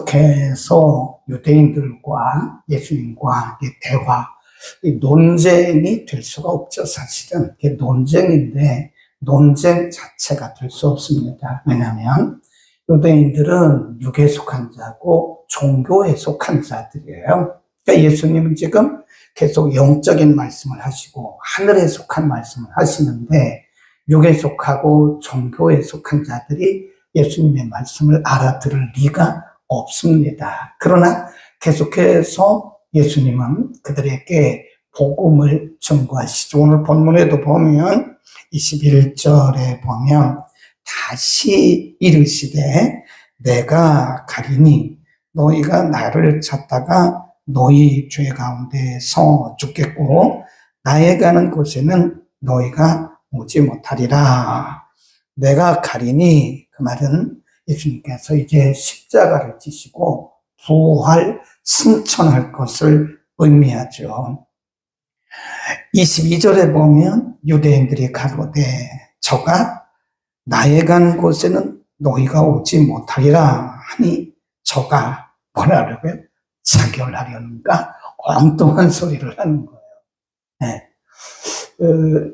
계속해서 유대인들과 예수님과 대화, 논쟁이 될 수가 없죠. 사실은 이게 논쟁인데 논쟁 자체가 될 수 없습니다. 왜냐하면 유대인들은 육에 속한 자고 종교에 속한 자들이에요. 그러니까 예수님은 지금 계속 영적인 말씀을 하시고 하늘에 속한 말씀을 하시는데 육에 속하고 종교에 속한 자들이 예수님의 말씀을 알아들을 리가 없습니다. 그러나 계속해서 예수님은 그들에게 복음을 전구하시죠. 오늘 본문에도 보면 21절에 보면 다시 이르시되 내가 가리니 너희가 나를 찾다가 너희 죄 가운데서 죽겠고 나의 가는 곳에는 너희가 오지 못하리라. 내가 가리니 그 말은 예수님께서 이제 십자가를 지시고 부활 승천할 것을 의미하죠. 22절에 보면 유대인들이 가로되 저가 나의 간 곳에는 너희가 오지 못하리라 하니 저가 뭐라고요? 자결하려는가? 엉뚱한 소리를 하는 거예요. 네.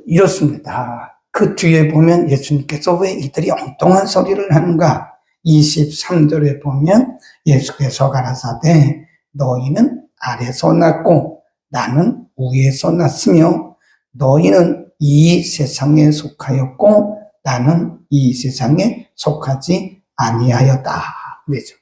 이렇습니다. 그 뒤에 보면 예수님께서 왜 이들이 엉뚱한 소리를 하는가? 23절에 보면 예수께서 가라사대 너희는 아래서 났고 나는 위에서 났으며 너희는 이 세상에 속하였고 나는 이 세상에 속하지 아니하였다. 그렇죠.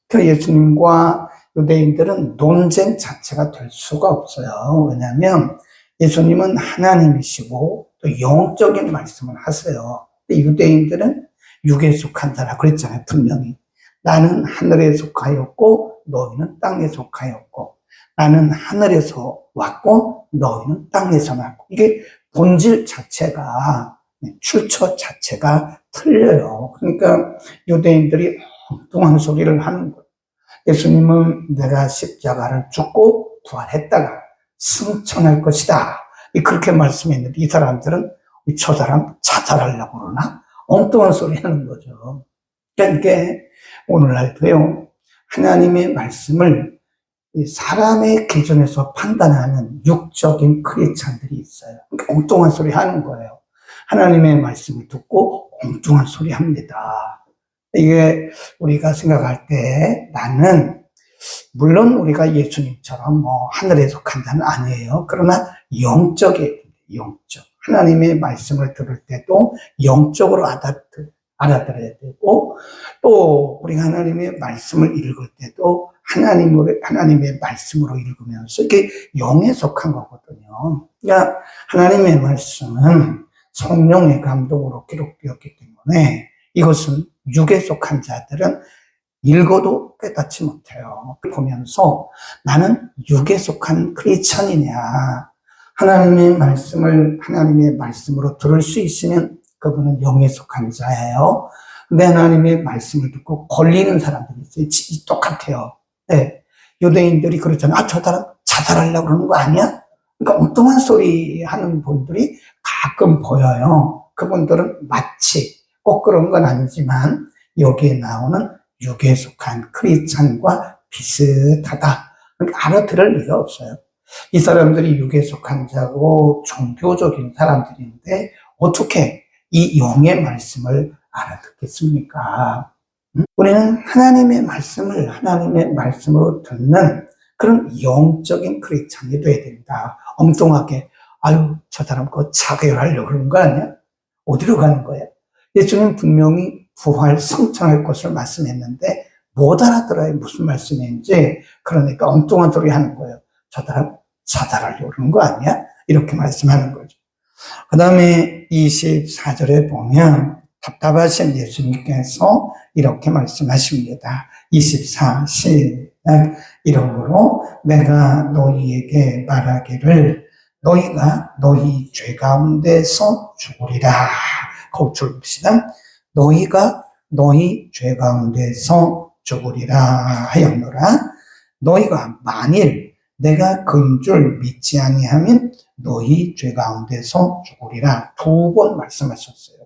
그 예수님과 유대인들은 논쟁 자체가 될 수가 없어요. 왜냐하면 예수님은 하나님이시고 또 영적인 말씀을 하세요. 유대인들은 육에 속한 자라 그랬잖아요. 분명히 나는 하늘에 속하였고 너희는 땅에 속하였고 나는 하늘에서 왔고 너희는 땅에서 왔고 이게 본질 자체가 출처 자체가 틀려요. 그러니까 유대인들이 엉뚱한 소리를 하는 거예요. 예수님은 내가 십자가를 죽고 부활했다가 승천할 것이다. 그렇게 말씀했는데 이 사람들은 저 사람 자살하려고 그러나? 엉뚱한 소리 하는 거죠. 그러니까 이게 오늘날도요, 하나님의 말씀을 사람의 기준에서 판단하는 육적인 크리스찬들이 있어요. 그러니까 엉뚱한 소리 하는 거예요. 하나님의 말씀을 듣고 엉뚱한 소리 합니다. 이게 우리가 생각할 때 나는 물론 우리가 예수님처럼 하늘에 속한 자는 아니에요. 그러나 영적 하나님의 말씀을 들을 때도 영적으로 알아들어야 되고 또 우리가 하나님의 말씀을 읽을 때도 하나님의 말씀으로 읽으면서 이게 영에 속한 거거든요. 그러니까 하나님의 말씀은 성령의 감동으로 기록되었기 때문에 이것은 육에 속한 자들은 읽어도 깨닫지 못해요. 보면서 나는 육에 속한 크리스천이냐 하나님의 말씀을 하나님의 말씀으로 들을 수 있으면 그분은 영에 속한 자예요. 근데 하나님의 말씀을 듣고 걸리는 사람들이 있어요. 똑같아요. 네. 유대인들이 그러잖아요. 저 사람 자살하려고 그러는 거 아니야? 그러니까 엉뚱한 소리 하는 분들이 가끔 보여요. 그분들은 마치 꼭 그런 건 아니지만 여기에 나오는 육에 속한 크리스찬과 비슷하다. 그러니까 알아들을 리가 없어요. 이 사람들이 육에 속한 자고 종교적인 사람들인데 어떻게 이 영의 말씀을 알아듣겠습니까? 우리는 하나님의 말씀을 하나님의 말씀으로 듣는 그런 영적인 크리스찬이 돼야 됩니다. 엉뚱하게 아유 저 사람 그거 자결하려고 그러는 거 아니야? 어디로 가는 거야? 예수님 분명히 부활 승천할 것을 말씀했는데 못 알아들어요. 무슨 말씀인지. 그러니까 엉뚱한 소리 하는 거예요. 저 사람 자살하려고 그러는 거 아니야? 이렇게 말씀하는 거죠. 그 다음에 24절에 보면 답답하신 예수님께서 이렇게 말씀하십니다. 24, 시작. 이러므로 내가 너희에게 말하기를 너희가 너희 죄 가운데서 죽으리라. 거울 봅시다. 너희가 너희 죄 가운데서 죽으리라 하였노라. 너희가 만일 내가 그인 줄 믿지 아니하면 너희 죄 가운데서 죽으리라. 2번 말씀하셨어요.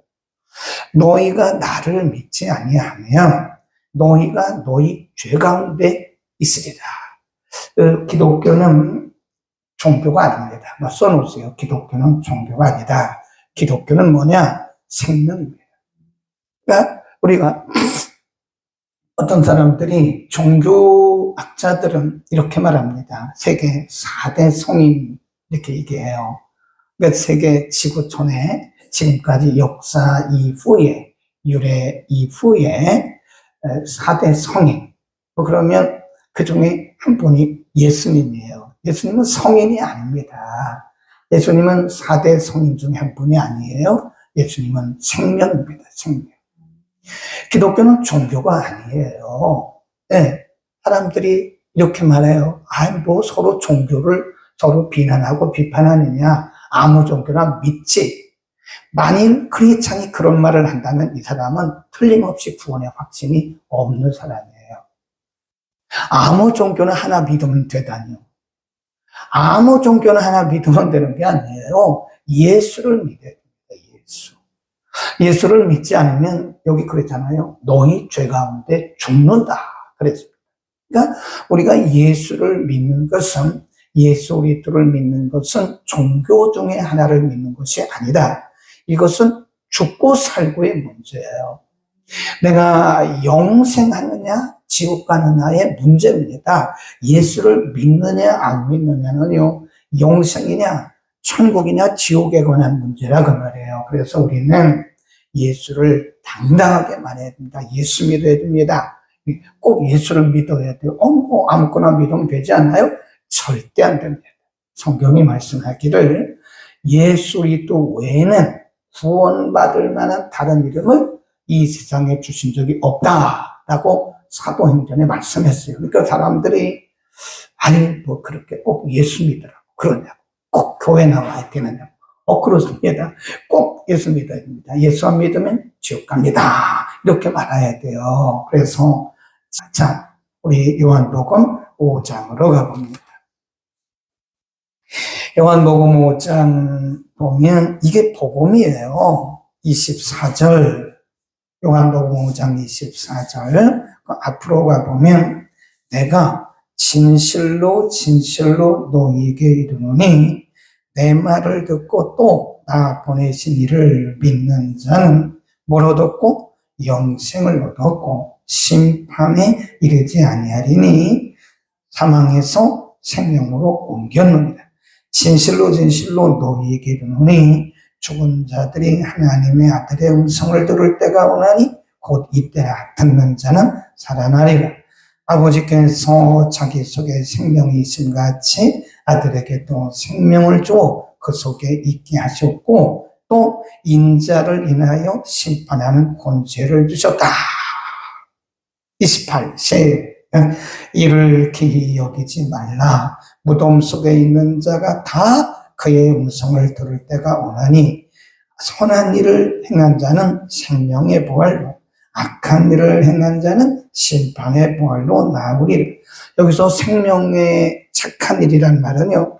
너희가 나를 믿지 아니하면 너희가 너희 죄 가운데 있으리라. 기독교는 종교가 아닙니다. 써놓으세요. 기독교는 종교가 아니다. 기독교는 뭐냐? 생명입니다. 그러니까 우리가 어떤 사람들이 종교학자들은 이렇게 말합니다. 세계 4대 성인 이렇게 얘기해요. 그러니까 세계 지구촌에 지금까지 역사 이후에 유래 이후에 4대 성인. 그러면 그 중에 한 분이 예수님이에요. 예수님은 성인이 아닙니다. 예수님은 4대 성인 중에 한 분이 아니에요. 예수님은 생명입니다. 생명. 기독교는 종교가 아니에요. 네, 사람들이 이렇게 말해요. 뭐 서로 종교를 서로 비난하고 비판하느냐. 아무 종교나 믿지. 만일 크리스찬이 그런 말을 한다면 이 사람은 틀림없이 구원의 확신이 없는 사람이에요. 아무 종교나 하나 믿으면 되다니요. 아무 종교나 하나 믿으면 되는 게 아니에요. 예수를 믿어야 됩니다. 예수를 믿지 않으면 여기 그랬잖아요. 너희 죄 가운데 죽는다. 그랬습니다. 그러니까 우리가 예수를 믿는 것은 예수 그리스도를 믿는 것은 종교 중에 하나를 믿는 것이 아니다. 이것은 죽고 살고의 문제예요. 내가 영생하느냐 지옥 가느냐의 문제입니다. 예수를 믿느냐 안 믿느냐는요, 영생이냐 천국이냐 지옥에 관한 문제라 그 말이에요. 그래서 우리는 예수를 당당하게 말해야 됩니다. 예수 믿어야 됩니다. 꼭 예수를 믿어야 돼요. 뭐 아무거나 믿으면 되지 않아요? 절대 안 됩니다. 성경이 말씀하기를 예수 그리스도 외에는 구원받을 만한 다른 이름을 이 세상에 주신 적이 없다라고 사도행전에 말씀했어요. 그러니까 사람들이 아니 뭐 그렇게 꼭 예수 믿으라고 그러냐고, 꼭 교회 나와야 되느냐고. 그렇습니다. 꼭 예수 믿어야 됩니다. 예수 안 믿으면 지옥 갑니다. 이렇게 말해야 돼요. 그래서 자, 우리 요한복음 5장으로 가봅니다. 요한복음 5장 보면 이게 복음이에요. 24절, 요한복음 5장 24절 앞으로 가보면 내가 진실로 진실로 너희에게 이르노니 내 말을 듣고 또 나 보내신 이를 믿는 자는 뭘 얻었고 영생을 얻었고 심판에 이르지 아니하리니 사망에서 생명으로 옮겼느니라. 진실로 진실로 너희에게 이르노니 죽은 자들이 하나님의 아들의 음성을 들을 때가 오나니 곧 이때라. 듣는 자는 살아나리라. 아버지께서 자기 속에 생명이 있음 같이 아들에게도 생명을 주어 그 속에 있게 하셨고 또 인자를 인하여 심판하는 권세를 주셨다. 28세 이를 기히 여기지 말라. 무덤 속에 있는 자가 다 그의 음성을 들을 때가 오나니 선한 일을 행한 자는 생명의 부활로 악한 일을 행한 자는 심판의 부활로 나으리라. 여기서 생명의 착한 일이란 말은요,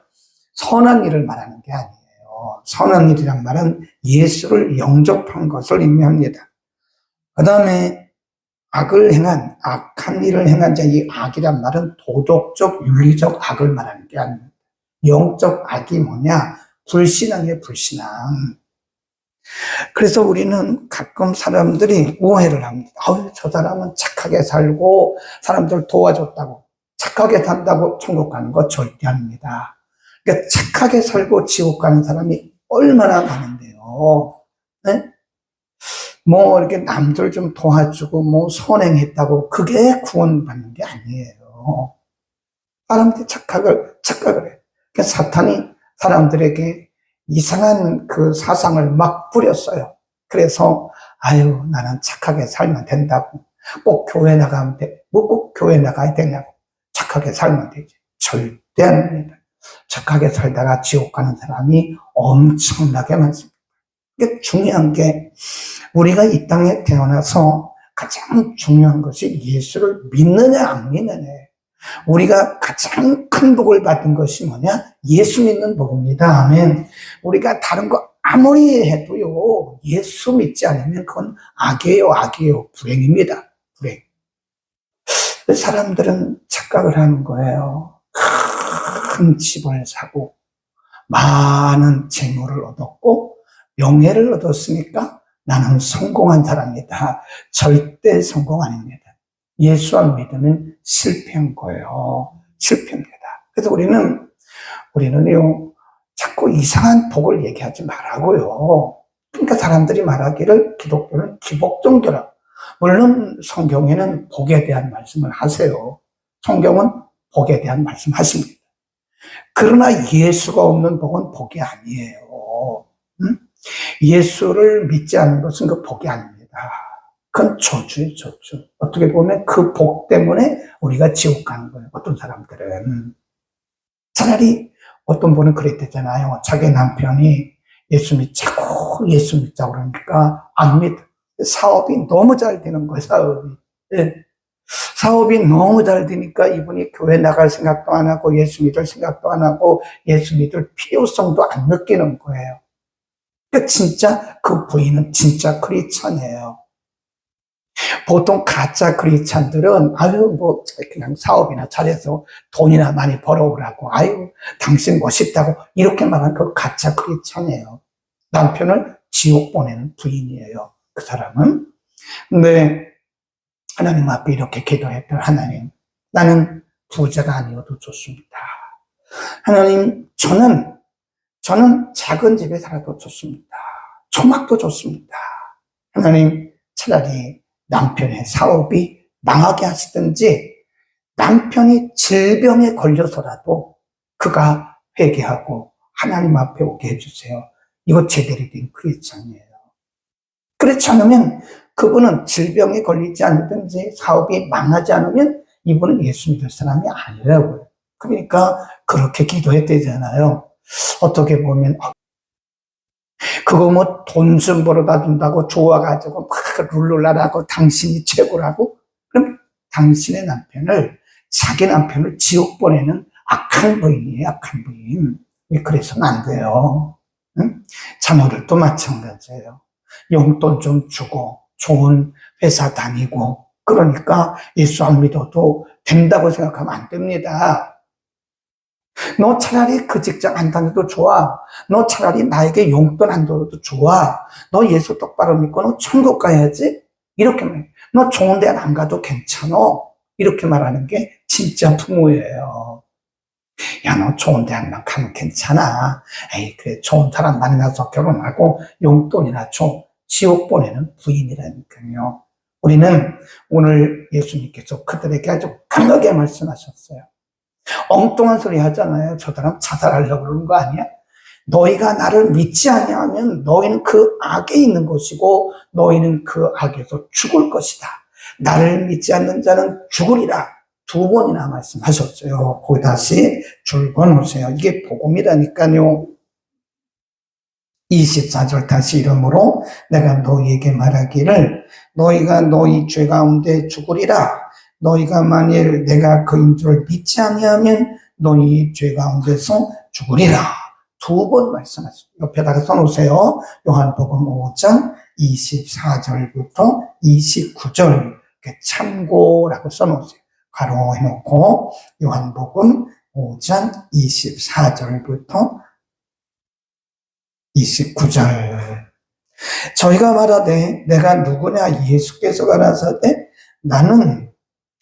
선한 일을 말하는 게 아니에요. 선한 일이란 말은 예수를 영접한 것을 의미합니다. 그 다음에 악을 행한, 악한 일을 행한 자, 이 악이란 말은 도덕적, 윤리적 악을 말하는 게 아닙니다. 영적 악이 뭐냐? 불신앙이에요, 불신앙. 그래서 우리는 가끔 사람들이 오해를 합니다. 저 사람은 착하게 살고 사람들 도와줬다고, 착하게 산다고 천국 가는 거 절대 아닙니다. 그러니까 착하게 살고 지옥 가는 사람이 얼마나 많은데요. 네? 뭐 이렇게 남들 좀 도와주고 뭐 선행했다고 그게 구원받는 게 아니에요. 사람들이 착각을 해요. 그러니까 사탄이 사람들에게 이상한 그 사상을 막 뿌렸어요. 그래서 나는 착하게 살면 된다고, 꼭 교회 나가면 돼. 뭐 꼭 교회 나가야 되냐고, 착하게 살면 되지. 절대 아닙니다. 착하게 살다가 지옥 가는 사람이 엄청나게 많습니다. 이게 중요한 게 우리가 이 땅에 태어나서 가장 중요한 것이 예수를 믿느냐 안 믿느냐. 우리가 가장 큰 복을 받은 것이 뭐냐? 예수 믿는 복입니다. 아멘. 우리가 다른 거 아무리 해도요, 예수 믿지 않으면 그건 악이에요, 악이에요. 불행입니다. 불행. 사람들은 착각을 하는 거예요. 큰 집을 사고 많은 재물을 얻었고 명예를 얻었으니까 나는 성공한 사람이다. 절대 성공 아닙니다. 예수 안 믿으면 실패한 거예요. 실패입니다. 그래서 우리는요, 자꾸 이상한 복을 얘기하지 말라고요. 그러니까 사람들이 말하기를 기독교는 기복종교라. 물론 성경에는 복에 대한 말씀을 하세요. 성경은 복에 대한 말씀 하십니다. 그러나 예수가 없는 복은 복이 아니에요. 응? 예수를 믿지 않는 것은 그 복이 아닙니다. 그건 저주예요, 저주. 어떻게 보면 그 복 때문에 우리가 지옥 가는 거예요. 어떤 사람들은. 차라리 어떤 분은 그랬대잖아요. 자기 남편이 예수 믿자고 예수 믿자고 그러니까 안 믿어. 사업이 너무 잘 되는 거예요, 사업이. 예. 사업이 너무 잘 되니까 이분이 교회 나갈 생각도 안 하고 예수 믿을 생각도 안 하고 예수 믿을 필요성도 안 느끼는 거예요. 그러니까 진짜 그 부인은 진짜 크리스찬이에요. 보통 가짜 크리스찬들은 뭐 그냥 사업이나 잘해서 돈이나 많이 벌어오라고 당신 멋있다고 이렇게 말하는 그 가짜 크리스찬이에요. 남편을 지옥 보내는 부인이에요. 그 사람은. 근데 하나님 앞에 이렇게 기도했던 하나님, 나는 부자가 아니어도 좋습니다. 하나님, 저는 작은 집에 살아도 좋습니다. 초막도 좋습니다. 하나님, 차라리 남편의 사업이 망하게 하시든지 남편이 질병에 걸려서라도 그가 회개하고 하나님 앞에 오게 해주세요. 이거 제대로 된 크리스찬이에요. 그렇지 않으면 그분은 질병에 걸리지 않든지 사업이 망하지 않으면 이분은 예수 믿을 사람이 아니라고요. 그러니까 그렇게 기도했대잖아요. 어떻게 보면 그거 뭐 돈 좀 벌어다 준다고 좋아가지고 막 룰루랄하고 당신이 최고라고? 그럼 당신의 남편을, 자기 남편을 지옥 보내는 악한 부인이에요, 악한 부인. 그래서는 안 돼요. 응? 자녀들도 마찬가지예요. 용돈 좀 주고 좋은 회사 다니고 그러니까 예수 안 믿어도 된다고 생각하면 안 됩니다. 너 차라리 그 직장 안 다녀도 좋아. 너 차라리 나에게 용돈 안 줘도 좋아. 너 예수 똑바로 믿고 너 천국 가야지. 이렇게 말해. 너 좋은 데 안 가도 괜찮아. 이렇게 말하는 게 진짜 부모예요. 야, 너 좋은 데 안 가면 괜찮아. 에이, 그래, 좋은 사람 만나서 결혼하고 용돈이나 줘. 지옥 보내는 부인이라니까요. 우리는 오늘 예수님께서 그들에게 아주 강하게 말씀하셨어요. 엉뚱한 소리 하잖아요. 저 사람 자살하려고 그러는 거 아니야? 너희가 나를 믿지 아니하면 너희는 그 악에 있는 것이고 너희는 그 악에서 죽을 것이다. 나를 믿지 않는 자는 죽으리라. 2번이나 말씀하셨어요. 거기 다시 줄거놓으세요. 이게 복음이라니까요. 24절 다시 이러므로 내가 너희에게 말하기를 너희가 너희 죄 가운데 죽으리라. 너희가 만일 내가 그인 줄 믿지 아니하면 너희 죄 가운데서 죽으리라. 2번 말씀하십니다. 옆에다가 써놓으세요. 요한복음 5장 24절부터 29절 참고라고 써놓으세요. 가로해놓고 요한복음 5장 24절부터 29절. 저희가 말하되 내가 누구냐 예수께서 가라사대 나는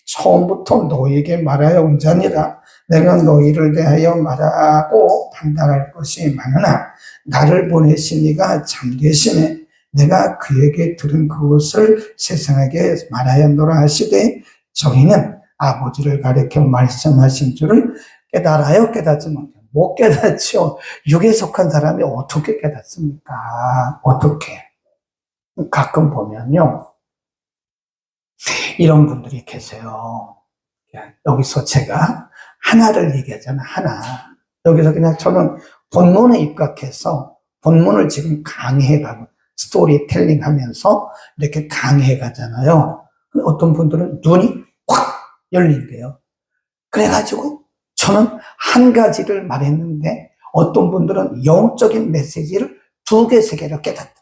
처음부터 너희에게 말하여 온 자니라. 내가 너희를 대하여 말하고 판단할 것이 많으나 나를 보내신 이가 참되시네. 내가 그에게 들은 그것을 세상에게 말하였노라 하시되 저희는 아버지를 가리켜 말씀하신 줄을 깨달아요. 깨닫지 못 깨닫죠. 육에 속한 사람이 어떻게 깨닫습니까? 어떻게? 가끔 보면요. 이런 분들이 계세요. 여기서 제가 하나를 얘기하잖아요. 하나. 여기서 그냥 저는 본문에 입각해서 본문을 지금 강의해가고 스토리텔링 하면서 이렇게 강의해가잖아요. 어떤 분들은 눈이 확 열린대요. 그래가지고 저는 한 가지를 말했는데 어떤 분들은 영적인 메시지를 2개, 3개를 깨닫더라고요.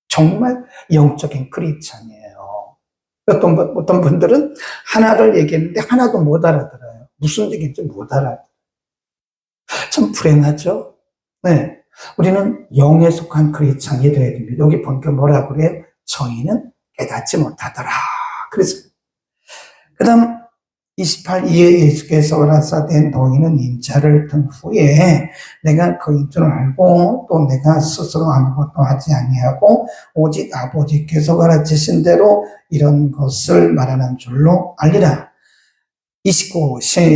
정말 영적인 크리스찬이에요. 어떤 분들은 하나를 얘기했는데 하나도 못 알아들어요. 무슨 얘기인지 못 알아들어요. 참 불행하죠? 네. 우리는 영에 속한 크리스찬이 되어야 됩니다. 여기 보니까 뭐라 그래요? 저희는 깨닫지 못하더라. 그래서, 그 다음 28, 2에 예수께서 가라사대 너희는 인자를 든 후에 내가 그인 줄 알고 또 내가 스스로 아무것도 하지 아니하고 오직 아버지께서 가르치신 대로 이런 것을 말하는 줄로 알리라. 29, 시작.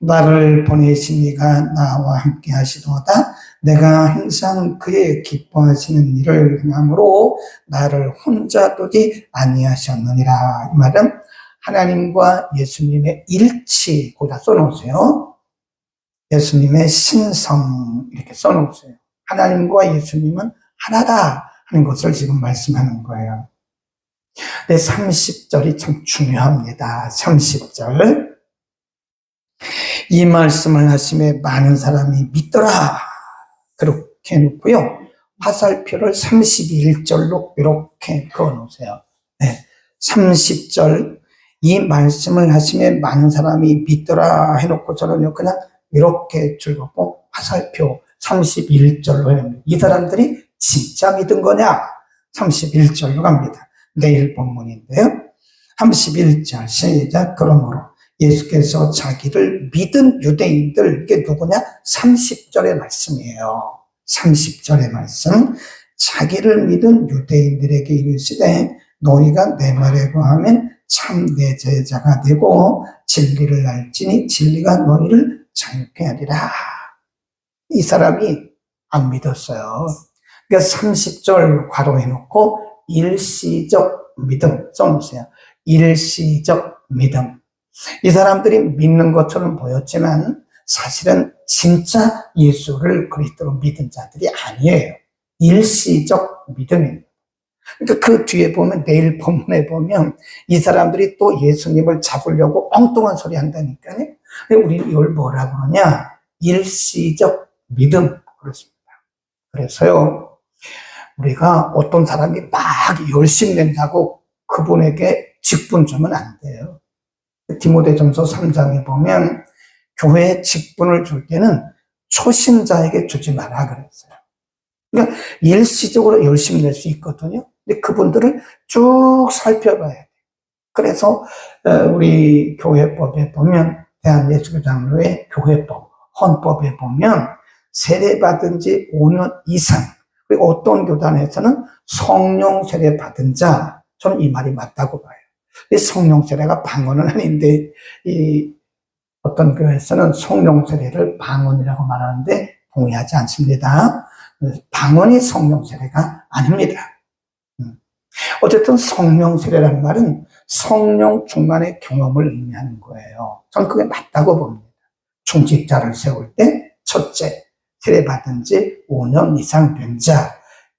나를 보내신 이가 나와 함께 하시도다. 내가 항상 그의 기뻐하시는 일을 행함으로 나를 혼자 두지 아니하셨느니라. 이 말은 하나님과 예수님의 일치, 거기다 써놓으세요. 예수님의 신성, 이렇게 써놓으세요. 하나님과 예수님은 하나다 하는 것을 지금 말씀하는 거예요. 30절이 참 중요합니다. 30절. 이 말씀을 하심에 많은 사람이 믿더라. 그렇게 해놓고요. 화살표를 31절로 이렇게 그어놓으세요. 네. 30절. 이 말씀을 하심에 많은 사람이 믿더라 해놓고 저는요, 그냥 이렇게 줄거고 화살표 31절로 해놓습니다. 이 사람들이 진짜 믿은 거냐? 31절로 갑니다. 내일 본문인데요. 31절 시작. 그러므로 예수께서 자기를 믿은 유대인들, 이게 누구냐? 30절의 말씀이에요. 30절의 말씀. 자기를 믿은 유대인들에게 이르시되 너희가 내 말에 거하면 참 내 제자가 되고 진리를 알지니 진리가 너희를 자유케 하리라. 이 사람이 안 믿었어요. 그러니까 30절 괄호해놓고 일시적 믿음 써놓으세요. 일시적 믿음. 이 사람들이 믿는 것처럼 보였지만 사실은 진짜 예수를 그리스도로 믿은 자들이 아니에요. 일시적 믿음입니다. 그러니까 그 뒤에 보면, 내일 본문에 보면 이 사람들이 또 예수님을 잡으려고 엉뚱한 소리 한다니까요. 우리는 이걸 뭐라고 하냐? 일시적 믿음. 그렇습니다. 그래서요, 우리가 어떤 사람이 막 열심히 낸다고 그분에게 직분 주면 안 돼요. 디모데전서 3장에 보면 교회에 직분을 줄 때는 초신자에게 주지 마라 그랬어요. 그러니까 일시적으로 열심히 낼 수 있거든요. 근데 그분들을 쭉 살펴봐야 돼요. 그래서 우리 교회법에 보면, 대한예수교장로회 교회법, 헌법에 보면 세례받은 지 5년 이상, 그리고 어떤 교단에서는 성령 세례 받은 자, 저는 이 말이 맞다고 봐요. 성령 세례가 방언은 아닌데, 이 어떤 교회에서는 성령 세례를 방언이라고 말하는데 동의하지 않습니다. 방언이 성령 세례가 아닙니다. 어쨌든 성령 세례라는 말은 성령 충만의 경험을 의미하는 거예요. 저는 그게 맞다고 봅니다. 중직자를 세울 때 첫째, 세례받은 지 5년 이상 된 자.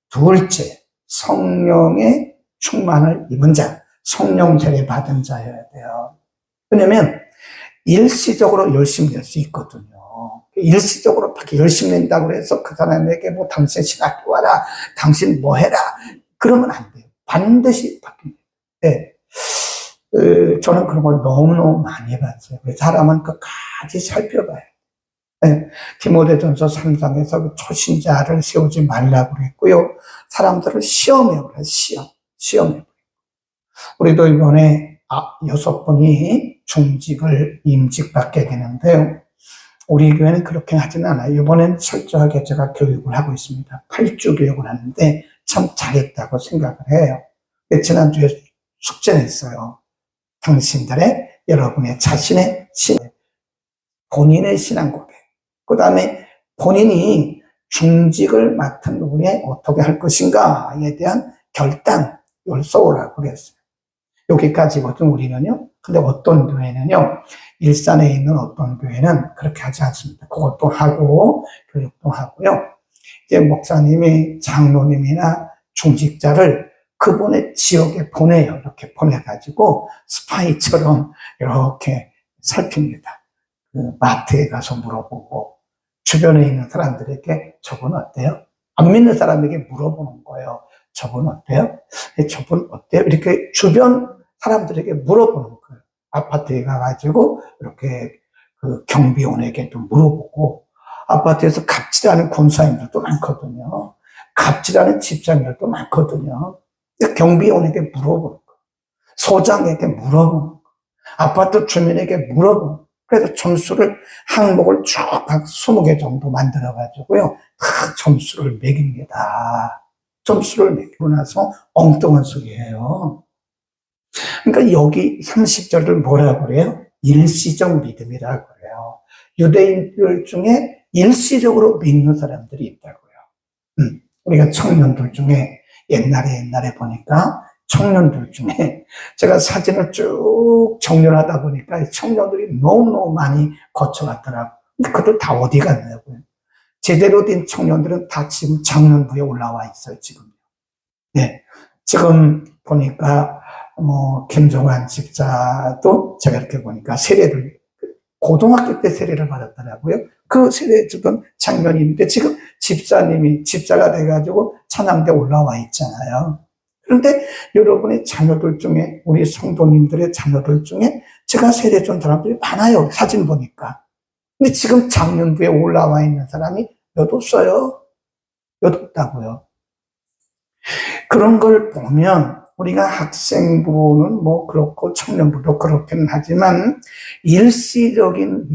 둘째, 성령의 충만을 입은 자. 성령 세례 받은 자여야 돼요. 왜냐면 일시적으로 열심히 낼 수 있거든요. 일시적으로 밖에 열심히 낸다고 해서 그 사람에게 뭐 당신 신학교 와라, 당신 뭐 해라, 그러면 안 돼요. 반드시 바뀝니다. 네. 저는 그런 걸 너무너무 많이 해봤어요. 사람은 끝까지 살펴봐요. 네. 디모데전서 3장에서 초신자를 세우지 말라고 그랬고요. 사람들을 시험해보라, 시험해보라. 우리도 이번에 6분이 중직을 임직받게 되는데요. 우리 교회는 그렇게 하진 않아요. 이번엔 철저하게 제가 교육을 하고 있습니다. 8주 교육을 하는데 참 잘했다고 생각을 해요. 지난주에 숙제 냈어요. 당신들의, 여러분의 자신의 본인의 신앙 고백. 그 다음에 본인이 중직을 맡은 후에 어떻게 할 것인가에 대한 결단, 이걸 써오라고 그랬어요. 여기까지거든, 우리는요. 근데 어떤 교회는요, 일산에 있는 어떤 교회는 그렇게 하지 않습니다. 그것도 하고, 교육도 하고요. 이제 목사님이 장로님이나 중직자를 그분의 지역에 보내요. 이렇게 보내가지고 스파이처럼 이렇게 살핍니다. 그 마트에 가서 물어보고, 주변에 있는 사람들에게 저건 어때요? 안 믿는 사람에게 물어보는 거예요. 저분 어때요? 저분 어때요? 이렇게 주변 사람들에게 물어보는 거예요. 아파트에 가가지고 이렇게 그 경비원에게도 물어보고, 아파트에서 갑질하는 권사님들도 많거든요. 갑질하는 집사님들도 많거든요. 경비원에게 물어보는 거예요. 소장에게 물어보는 거예요. 아파트 주민에게 물어보는 거예요. 그래서 점수를, 항목을 쭉 각 20개 정도 만들어가지고요. 그 점수를 매깁니다. 점수를 매기고 나서 엉뚱한 소리예요. 그러니까 여기 30절을 뭐라고 그래요? 일시적 믿음이라고 그래요. 유대인들 중에 일시적으로 믿는 사람들이 있다고요. 우리가 청년들 중에 옛날에 보니까 청년들 중에 제가 사진을 쭉 정렬하다 보니까 청년들이 너무너무 많이 거쳐갔더라고요. 근데 그들 다 어디 갔냐고요. 제대로 된 청년들은 다 지금 장년부에 올라와 있어요, 지금. 네. 지금 보니까, 김종환 집사도 제가 이렇게 보니까 세례를, 고등학교 때 세례를 받았더라고요. 그 세례 주던 장면인데 지금 집사님이 집사가 돼가지고 찬양대 올라와 있잖아요. 그런데 여러분의 자녀들 중에, 우리 성도님들의 자녀들 중에 제가 세례 준 사람들이 많아요. 사진 보니까. 근데 지금 장년부에 올라와 있는 사람이 몇 없어요. 몇 없다고요. 그런 걸 보면 우리가 학생부는 그렇고 청년부도 그렇긴 하지만 일시적인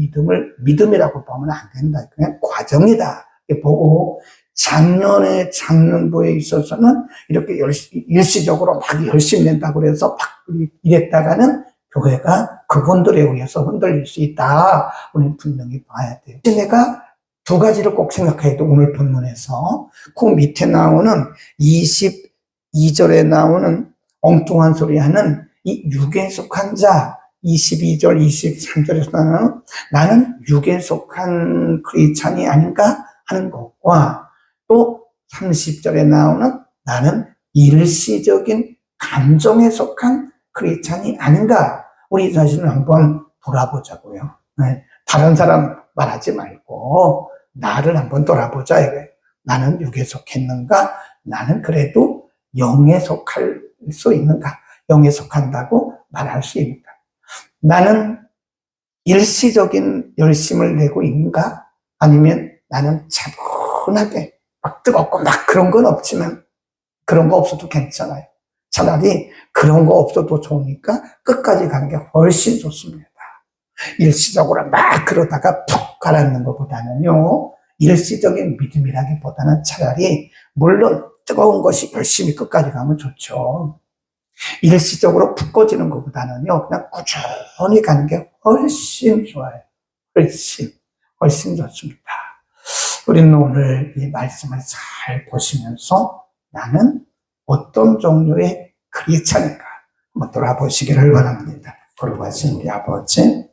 믿음이라고 보면 안 된다. 그냥 과정이다. 보고 작년에 장년부에 있어서는 이렇게 일시적으로 막 열심히 낸다고 그래서 막 이랬다가는 교회가 그분들에 의해서 흔들릴 수 있다. 우리는 분명히 봐야 돼요. 내가 두 가지를 꼭 생각해야 돼. 오늘 본문에서 그 밑에 나오는 22절에 나오는 엉뚱한 소리 하는 이 육에 속한 자, 22절, 23절에서는 나는 육에 속한 크리스찬이 아닌가 하는 것과 또 30절에 나오는 나는 일시적인 감정에 속한 크리스찬이 아닌가, 우리 자신을 한번 돌아보자고요. 네. 다른 사람 말하지 말고 나를 한번 돌아보자. 이게 나는 육에 속했는가? 나는 그래도 영에 속할 수 있는가? 영에 속한다고 말할 수 있는가? 나는 일시적인 열심을 내고 있는가? 아니면 나는 차분하게 막 뜨겁고 막 그런 건 없지만, 그런 거 없어도 괜찮아요. 차라리 그런 거 없어도 좋으니까 끝까지 가는 게 훨씬 좋습니다. 일시적으로 막 그러다가 푹 가라앉는 것보다는요, 일시적인 믿음이라기보다는 차라리, 물론 뜨거운 것이 열심히 끝까지 가면 좋죠. 일시적으로 푹 꺼지는 것보다는요, 그냥 꾸준히 가는 게 훨씬 좋아요. 훨씬 좋습니다. 우리는 오늘 이 말씀을 잘 보시면서 나는 어떤 종류의 크리스찬인가 한번 돌아보시기를 바랍니다. 거룩하신 우리 아버지,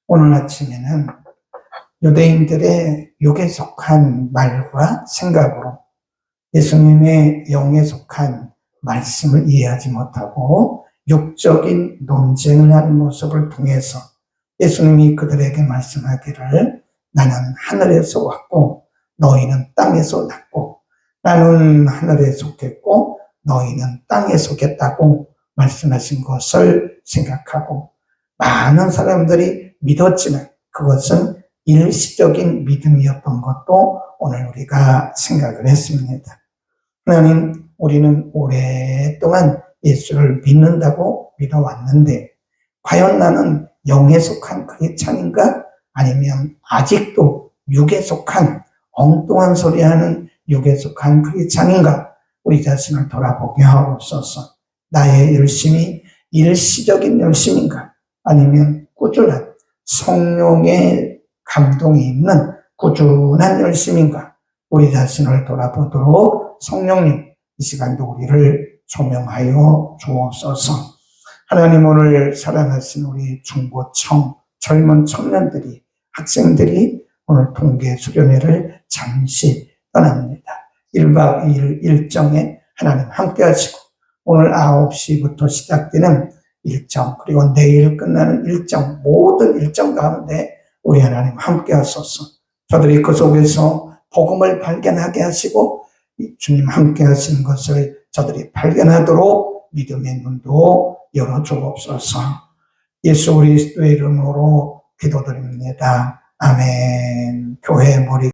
오늘 아침에는 유대인들의 육에 속한 말과 생각으로 예수님의 영에 속한 말씀을 이해하지 못하고 육적인 논쟁을 하는 모습을 통해서 예수님이 그들에게 말씀하기를 나는 하늘에서 왔고 너희는 땅에서 났고 나는 하늘에 속했고 너희는 땅에 속했다고 말씀하신 것을 생각하고 많은 사람들이 믿었지만 그것은 일시적인 믿음이었던 것도 오늘 우리가 생각을 했습니다. 하나님, 우리는 오랫동안 예수를 믿는다고 믿어왔는데 과연 나는 영에 속한 크리스찬인가? 아니면 아직도 육에 속한 엉뚱한 소리하는 육에 속한 크리스찬인가? 우리 자신을 돌아보게 하옵소서. 나의 열심이 일시적인 열심인가? 아니면 꾸준한 성령의 감동이 있는 꾸준한 열심인가? 우리 자신을 돌아보도록 성령님 이 시간도 우리를 조명하여 주옵소서. 하나님, 오늘 사랑하신 우리 중고청 젊은 청년들이, 학생들이 오늘 동계 수련회를 잠시 떠납니다. 1박 2일 일정에 하나님 함께 하시고 오늘 9시부터 시작되는 일정, 그리고 내일 끝나는 일정, 모든 일정 가운데 우리 하나님 함께 하소서. 저들이 그 속에서 복음을 발견하게 하시고 주님 함께 하시는 것을 저들이 발견하도록 믿음의 눈도 열어주옵소서. 예수 그리스도의 이름으로 기도드립니다. 아멘.